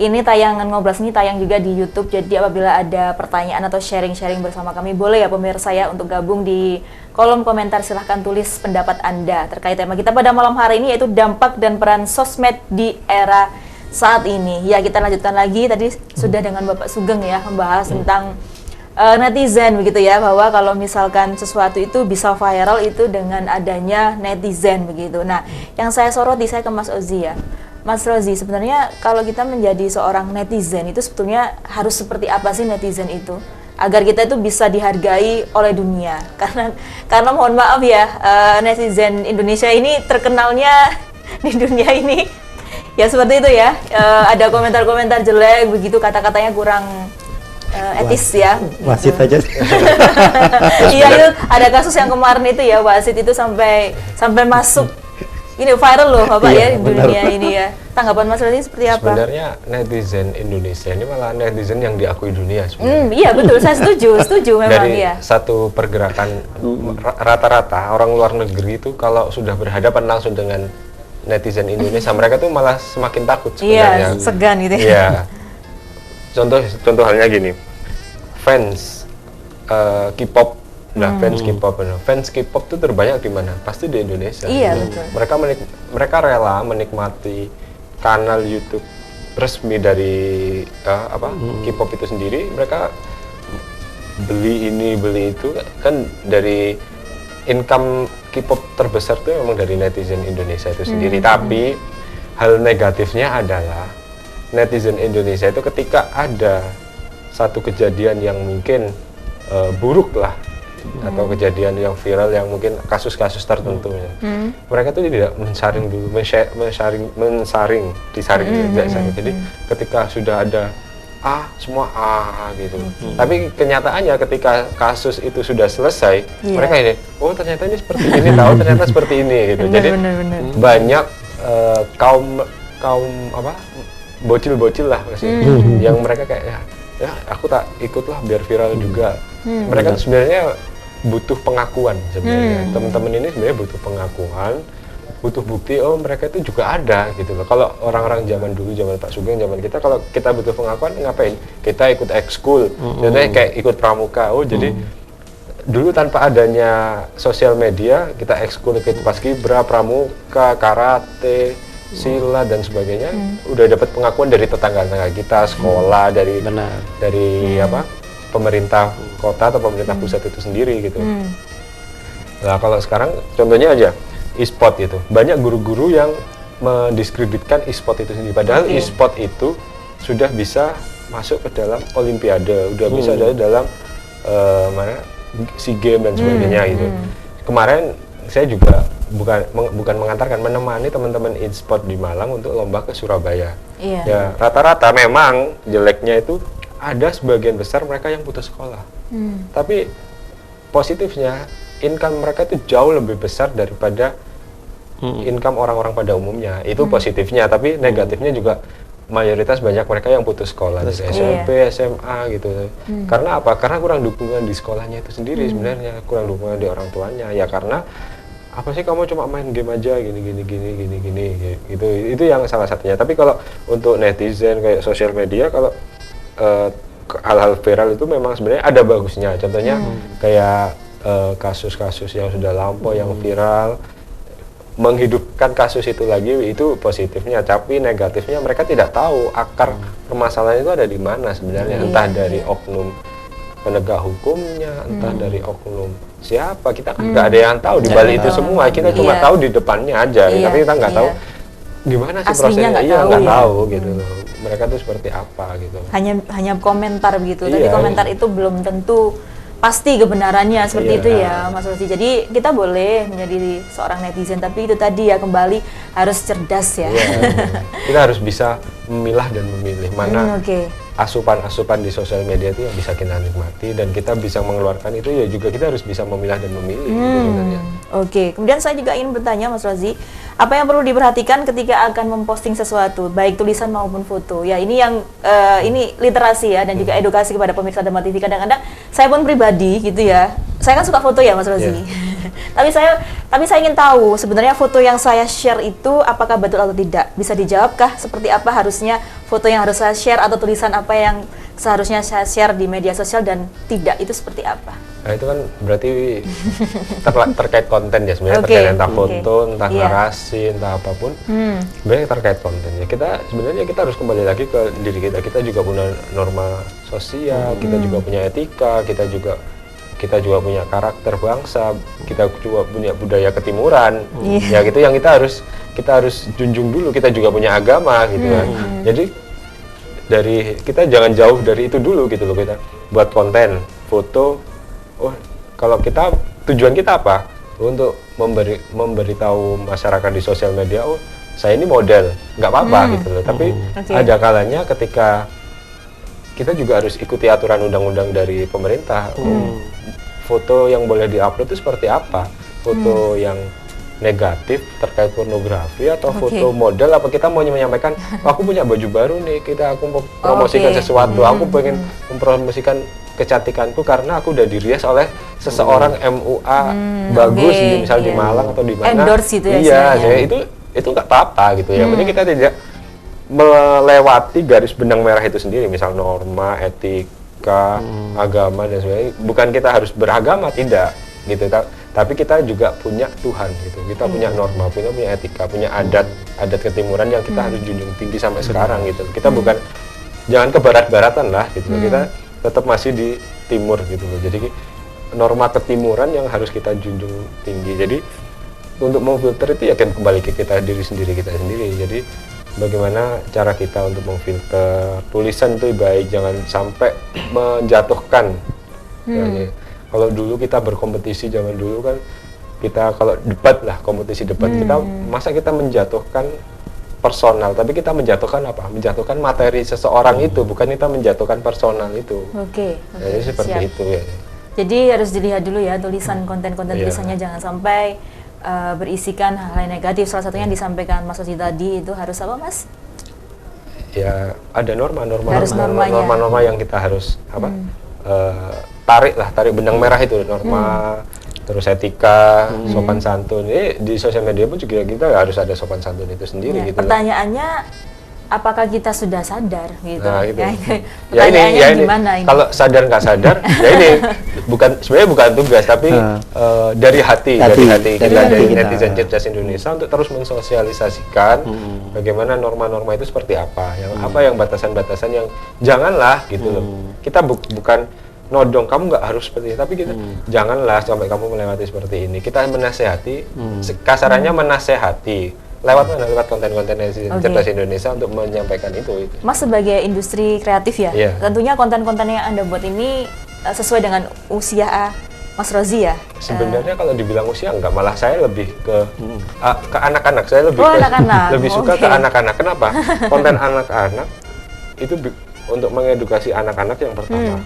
ini tayangan Ngobrol ini tayang juga di YouTube. Jadi apabila ada pertanyaan atau sharing-sharing bersama kami, boleh ya pemirsa ya untuk gabung di kolom komentar. Silahkan tulis pendapat Anda terkait tema kita pada malam hari ini, yaitu dampak dan peran sosmed di era saat ini. Ya, kita lanjutkan lagi. Tadi sudah dengan Bapak Sugeng ya membahas tentang netizen begitu ya, bahwa kalau misalkan sesuatu itu bisa viral itu dengan adanya netizen begitu. Nah, yang saya soroti, saya ke Mas Ozi ya. Mas Rozi, sebenarnya kalau kita menjadi seorang netizen itu sebetulnya harus seperti apa sih netizen itu? Agar kita itu bisa dihargai oleh dunia. Karena mohon maaf ya, netizen Indonesia ini terkenalnya di dunia ini ya seperti itu ya. Ada komentar-komentar jelek begitu, kata-katanya kurang etis ya. Wasit aja. Iya, itu ada kasus yang kemarin itu ya, wasit itu sampai masuk ini viral loh Bapak ya di dunia ini ya. Tanggapan Mas Rozi seperti apa? Sebenarnya netizen Indonesia ini malah netizen yang diakui dunia sebenarnya. Iya betul, saya setuju memang Dari ya. satu pergerakan rata-rata orang luar negeri itu kalau sudah berhadapan langsung dengan netizen Indonesia, mereka tuh malah semakin takut sebenarnya. Iya, segan gitu ya. Iya. Contoh halnya gini, fans K-pop. Nah, fans K-pop itu terbanyak di mana? Pasti di Indonesia. Iya, betul. Mereka rela menikmati kanal YouTube resmi dari K-pop itu sendiri. Mereka beli ini, beli itu, kan dari income K-pop terbesar itu memang dari netizen Indonesia itu sendiri. Tapi hal negatifnya adalah netizen Indonesia itu ketika ada satu kejadian yang mungkin buruk lah, atau kejadian yang viral yang mungkin kasus-kasus tertentu ya. Mereka tuh tidak mensaring dulu, disaring. Jadi ketika sudah ada semua gitu. Tapi kenyataannya ketika kasus itu sudah selesai, mereka ini, ternyata ini seperti ini, ternyata seperti ini gitu. Jadi banyak kaum bocil-bocil lah maksudnya, yang mereka kayak ya aku tak ikutlah biar viral juga. Mereka tuh sebenarnya butuh pengakuan sebenarnya. Teman-teman ini sebenarnya butuh pengakuan, butuh bukti mereka itu juga ada gitu loh. Kalau orang-orang zaman dulu, zaman Pak Sugeng, zaman kita, kalau kita butuh pengakuan ngapain? Kita ikut ekskul, jadi kayak ikut pramuka. Jadi dulu tanpa adanya sosial media, kita ekskul, ikut paskibra, pramuka, karate, silat dan sebagainya, udah dapat pengakuan dari tetangga-tetangga kita, sekolah, dari pemerintah kota atau pemerintah pusat itu sendiri gitu. Nah kalau sekarang contohnya aja e-sport itu, banyak guru-guru yang mendiskreditkan e-sport itu sendiri, padahal e-sport itu sudah bisa masuk ke dalam olimpiade, udah bisa ada dalam SEA Games dan sebagainya gitu. Kemarin saya juga bukan mengantarkan, menemani teman-teman e-sport di Malang untuk lomba ke Surabaya. Ya rata-rata memang jeleknya itu ada sebagian besar mereka yang putus sekolah. Tapi positifnya income mereka itu jauh lebih besar daripada income orang-orang pada umumnya. Itu positifnya, tapi negatifnya juga mayoritas banyak mereka yang putus sekolah dari SMP, SMA gitu. Karena apa? Karena kurang dukungan di sekolahnya itu sendiri sebenarnya, kurang dukungan di orang tuanya. Ya karena apa sih kamu cuma main game aja gini gitu. Itu yang salah satunya. Tapi kalau untuk netizen kayak sosial media, kalau hal-hal viral itu memang sebenarnya ada bagusnya. Contohnya kayak kasus-kasus yang sudah lampau yang viral, menghidupkan kasus itu lagi, itu positifnya. Tapi negatifnya mereka tidak tahu akar permasalahan itu ada di mana sebenarnya. Entah dari oknum penegak hukumnya, entah dari oknum siapa, kita kan nggak ada yang tahu di balik itu semua. Kita cuma tahu di depannya aja, tapi kita nggak tahu gimana sih prosesnya. Nggak tahu gitu. Mereka tuh seperti apa gitu. Hanya komentar begitu. Tapi komentar itu belum tentu pasti kebenarannya seperti itu ya Mas Rozi. Jadi kita boleh menjadi seorang netizen, tapi itu tadi ya kembali harus cerdas ya. Kita harus bisa memilah dan memilih mana asupan-asupan di sosial media itu yang bisa kita nikmati, dan kita bisa mengeluarkan itu ya juga kita harus bisa memilah dan memilih gitu sebenarnya. Kemudian saya juga ingin bertanya Mas Rozi, apa yang perlu diperhatikan ketika akan memposting sesuatu, baik tulisan maupun foto? Ya ini yang ini literasi ya, dan juga edukasi kepada pemirsa Dharma TV. Kadang-kadang saya pun pribadi gitu ya, saya kan suka foto ya Mas Rozi. Tapi saya ingin tahu sebenarnya foto yang saya share itu apakah betul atau tidak. Bisa dijawabkah seperti apa harusnya foto yang harus saya share, atau tulisan apa yang seharusnya saya share di media sosial dan tidak, itu seperti apa? Nah itu kan berarti terkait konten ya sebenarnya, terkait entah foto, entah narasi, entah apapun. Sebenarnya terkait konten ya. Kita harus kembali lagi ke diri kita. Kita juga punya norma sosial, kita juga punya etika, kita juga kita juga punya karakter bangsa, kita juga punya budaya ketimuran. Ya gitu yang kita harus junjung dulu. Kita juga punya agama gitu kan. Jadi kita jangan jauh dari itu dulu gitu loh. Kita buat konten, foto. Oh, kalau tujuan kita apa? Untuk memberitahu masyarakat di sosial media, oh saya ini model, nggak apa-apa gitu loh. Tapi ada kalanya ketika kita juga harus ikuti aturan undang-undang dari pemerintah. Foto yang boleh diupload itu seperti apa? Foto yang negatif terkait pornografi atau foto model, apa kita mau menyampaikan aku punya baju baru nih, aku mau promosikan sesuatu, aku pengen mempromosikan kecantikanku karena aku udah dirias oleh seseorang MUA bagus misalnya di Malang atau di mana. Endorse gitu ya. Iya, itu nggak apa-apa gitu ya. Yang penting kita tidak melewati garis benang merah itu sendiri, misal norma, etika, agama dan sebagainya. Bukan kita harus beragama, tidak gitu. Tapi kita juga punya Tuhan gitu. Kita punya norma, punya etika, punya adat ketimuran yang kita harus junjung tinggi sampai sekarang gitu. Kita bukan, jangan ke barat-baratan lah gitu. Kita tetap masih di timur gitu loh. Jadi norma ketimuran yang harus kita junjung tinggi. Jadi untuk memfilter itu ya kembali ke diri kita sendiri. Jadi bagaimana cara kita untuk memfilter tulisan itu baik, jangan sampai menjatuhkan. Ya. Kalau dulu kita berkompetisi, zaman dulu kan kita kalau debat lah, kompetisi debat, masa kita menjatuhkan personal, tapi kita menjatuhkan apa? Menjatuhkan materi seseorang itu, bukan kita menjatuhkan personal itu. Jadi seperti itu ya. Jadi harus dilihat dulu ya konten-konten tulisannya, jangan sampai berisikan hal-hal negatif. Salah satunya yang disampaikan Mas Ozi tadi itu harus apa, Mas? Ya ada norma-norma yang kita harus tarik benang merah itu, norma, terus etika, sopan santun. Ini di sosial media pun juga kita harus ada sopan santun itu sendiri. Gitu. Pertanyaannya, apakah kita sudah sadar gitu? Nah, gitu. Pertanyaannya gimana ini? Kalau sadar nggak sadar, ya ini sebenarnya bukan tugas, tapi dari hati dari netizen cerdas Indonesia untuk terus mensosialisasikan bagaimana norma-norma itu seperti apa, yang batasan-batasan yang janganlah gitu loh. Kita bukan nodong kamu nggak harus seperti itu, tapi kita janganlah sampai kamu melewati seperti ini. Kita menasehati, kasarannya menasehati. Lewat mana? Lewat konten-konten cerdas Indonesia untuk menyampaikan itu. Mas sebagai industri kreatif ya, tentunya konten-konten yang Anda buat ini sesuai dengan usia Mas Rozi ya? Sebenarnya kalau dibilang usia enggak, malah saya lebih ke anak-anak. Saya lebih lebih suka ke anak-anak. Kenapa? Konten anak-anak itu untuk mengedukasi anak-anak yang pertama.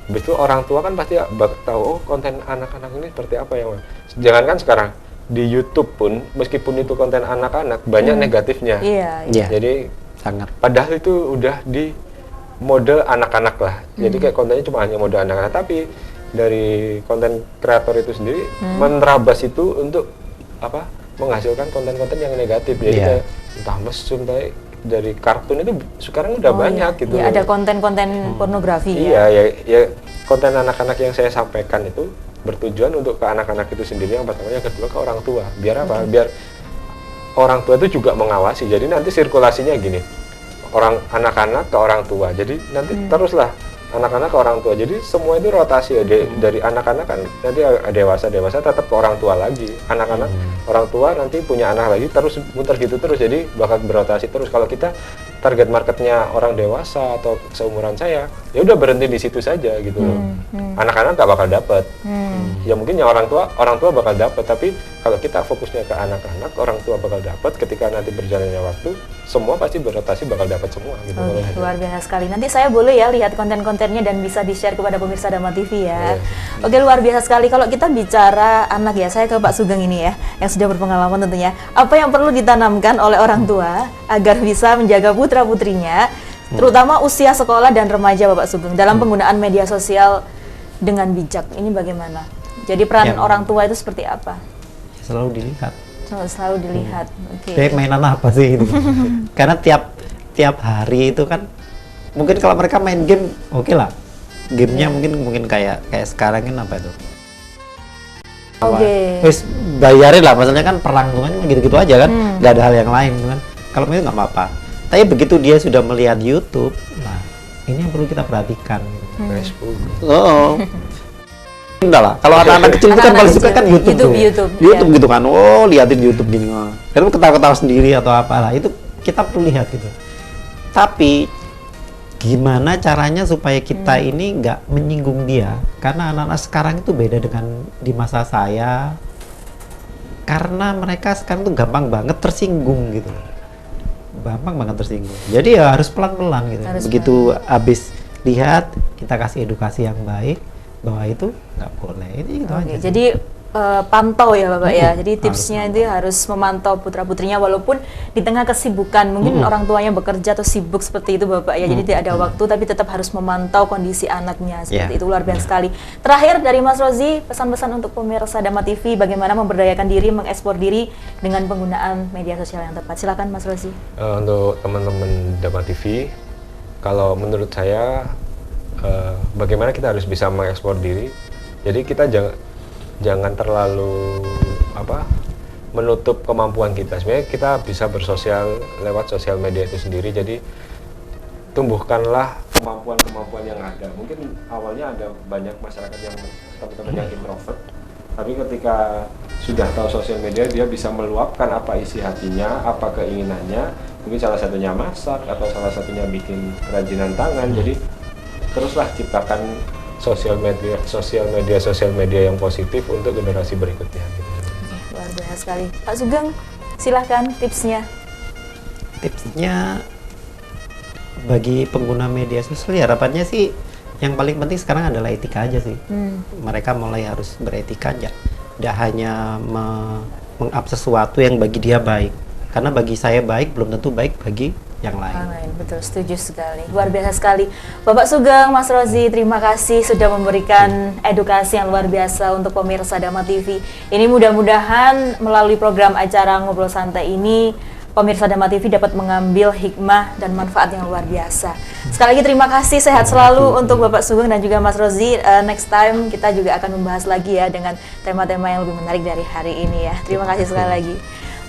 Habis itu orang tua kan pasti tahu konten anak-anak ini seperti apa yang. Jangankan sekarang di YouTube pun, meskipun itu konten anak-anak, banyak negatifnya. Jadi sangat. Padahal itu udah di model anak-anak lah. Jadi kayak kontennya cuma hanya model anak-anak, tapi dari konten kreator itu sendiri menerabas itu untuk menghasilkan konten-konten yang negatif. Jadi kayak entah mesum, dari kartun itu sekarang udah banyak gitu. Ada konten-konten pornografi ya. Konten anak-anak yang saya sampaikan itu bertujuan untuk ke anak-anak itu sendiri, yang pertama, yang kedua ke orang tua. Biar apa? Biar orang tua itu juga mengawasi. Jadi nanti sirkulasinya gini, anak-anak ke orang tua. Jadi nanti teruslah anak-anak ke orang tua. Jadi semua itu rotasi ya. Dari anak-anak kan nanti dewasa tetap ke orang tua lagi. Anak-anak orang tua nanti punya anak lagi, terus muter gitu terus. Jadi bakal berotasi terus. Kalau kita target marketnya orang dewasa atau seumuran saya, ya udah berhenti di situ saja gitu loh. Anak-anak nggak bakal dapet. Ya mungkin yang orang tua bakal dapet, tapi kalau kita fokusnya ke anak-anak, orang tua bakal dapet. Ketika nanti berjalannya waktu, semua pasti berotasi bakal dapet semua gitu. Luar biasa sekali. Nanti saya boleh ya lihat konten-kontennya dan bisa di-share kepada pemirsa Dama TV ya. Oke, luar biasa sekali. Kalau kita bicara anak ya, saya ke Pak Sugeng ini ya, yang sudah berpengalaman tentunya. Apa yang perlu ditanamkan oleh orang tua agar bisa menjaga putra-putrinya, terutama usia sekolah dan remaja, Bapak Sugeng, dalam penggunaan media sosial dengan bijak? Ini bagaimana? Jadi peran orang tua itu seperti apa? Selalu dilihat. Selalu dilihat. Kayak mainan apa sih itu? Karena tiap hari itu kan, mungkin kalau mereka main game, oke lah. Gamenya mungkin kayak sekarang kan apa itu? Terus bayarin lah, maksudnya kan perlangsungan gitu-gitu aja kan, nggak ada hal yang lain kan. Kalau itu nggak apa-apa. Tapi begitu dia sudah melihat YouTube, nah ini yang perlu kita perhatikan. Enggak lah, kalau anak-anak kecil itu kan Anak-anak paling suka kecil. kan YouTube tuh. YouTube, gitu kan, oh liatin YouTube gini, itu ketawa-ketawa sendiri atau apalah, itu kita perlu lihat gitu. Tapi gimana caranya supaya kita ini nggak menyinggung dia, karena anak-anak sekarang itu beda dengan di masa saya, karena mereka sekarang tuh gampang banget tersinggung gitu, gampang banget tersinggung. Jadi ya harus pelan-pelan gitu. Begitu habis lihat, kita kasih edukasi yang baik bahwa itu nggak boleh. Itu gitu aja. Jadi pantau ya Bapak ya. Jadi tipsnya harus itu harus memantau putra-putrinya walaupun di tengah kesibukan. Mungkin orang tuanya bekerja atau sibuk seperti itu Bapak ya. Jadi tidak ada waktu tapi tetap harus memantau kondisi anaknya. Seperti itu luar biasa sekali. Terakhir dari Mas Rozi, pesan-pesan untuk pemirsa Dama TV bagaimana memberdayakan diri, mengekspor diri dengan penggunaan media sosial yang tepat. Silakan Mas Rozi. Untuk teman-teman Dama TV, kalau menurut saya bagaimana kita harus bisa mengekspor diri. Jadi kita jangan terlalu menutup kemampuan kita. Sebenarnya kita bisa bersosial lewat sosial media itu sendiri. Jadi tumbuhkanlah kemampuan-kemampuan yang ada. Mungkin awalnya ada banyak masyarakat yang teman-teman yang introvert, tapi ketika sudah tahu sosial media, dia bisa meluapkan apa isi hatinya, apa keinginannya. Mungkin salah satunya masak atau salah satunya bikin kerajinan tangan. Jadi teruslah ciptakan sosial media yang positif untuk generasi berikutnya. Luar biasa sekali. Pak Sugeng, silahkan tipsnya. Tipsnya bagi pengguna media sosial, harapannya sih yang paling penting sekarang adalah etika aja sih. Mereka mulai harus beretika aja, tidak hanya meng-up sesuatu yang bagi dia baik, karena bagi saya baik belum tentu baik bagi yang lain. Betul, setuju sekali. Luar biasa sekali. Bapak Sugeng, Mas Rozi, terima kasih sudah memberikan edukasi yang luar biasa untuk pemirsa Dama TV. Ini mudah-mudahan melalui program acara Ngobrol Santai ini, pemirsa Dama TV dapat mengambil hikmah dan manfaat yang luar biasa. Sekali lagi terima kasih, sehat selalu untuk Bapak Sugeng dan juga Mas Rozi. Next time kita juga akan membahas lagi ya dengan tema-tema yang lebih menarik dari hari ini ya. Terima kasih sekali lagi.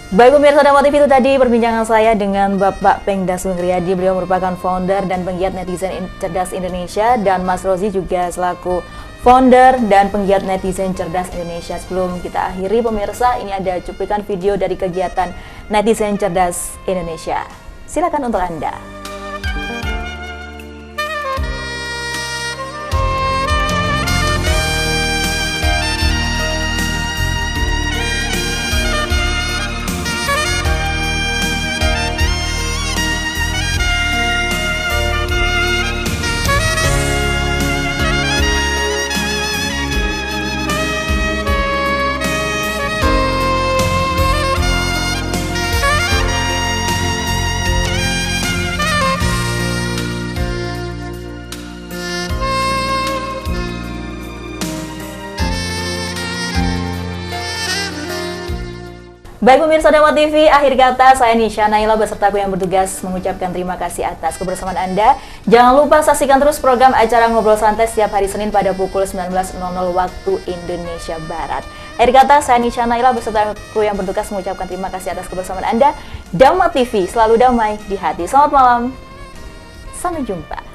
Baik pemirsa Dama TV, itu tadi perbincangan saya dengan Bapak Pengda Sugeng Riyadi. Beliau merupakan founder dan penggiat netizen cerdas Indonesia, dan Mas Rozi juga selaku founder dan penggiat netizen cerdas Indonesia. Sebelum kita akhiri pemirsa, ini ada cuplikan video dari kegiatan netizen cerdas Indonesia. Silakan untuk Anda. Baik pemirsa Dama TV, akhir kata saya Nisha Naila beserta aku yang bertugas mengucapkan terima kasih atas kebersamaan Anda. Jangan lupa saksikan terus program acara Ngobrol Santai setiap hari Senin pada pukul 19.00 waktu Indonesia Barat. Akhir kata saya Nisha Naila beserta aku yang bertugas mengucapkan terima kasih atas kebersamaan Anda. Dama TV, selalu damai di hati. Selamat malam, sampai jumpa.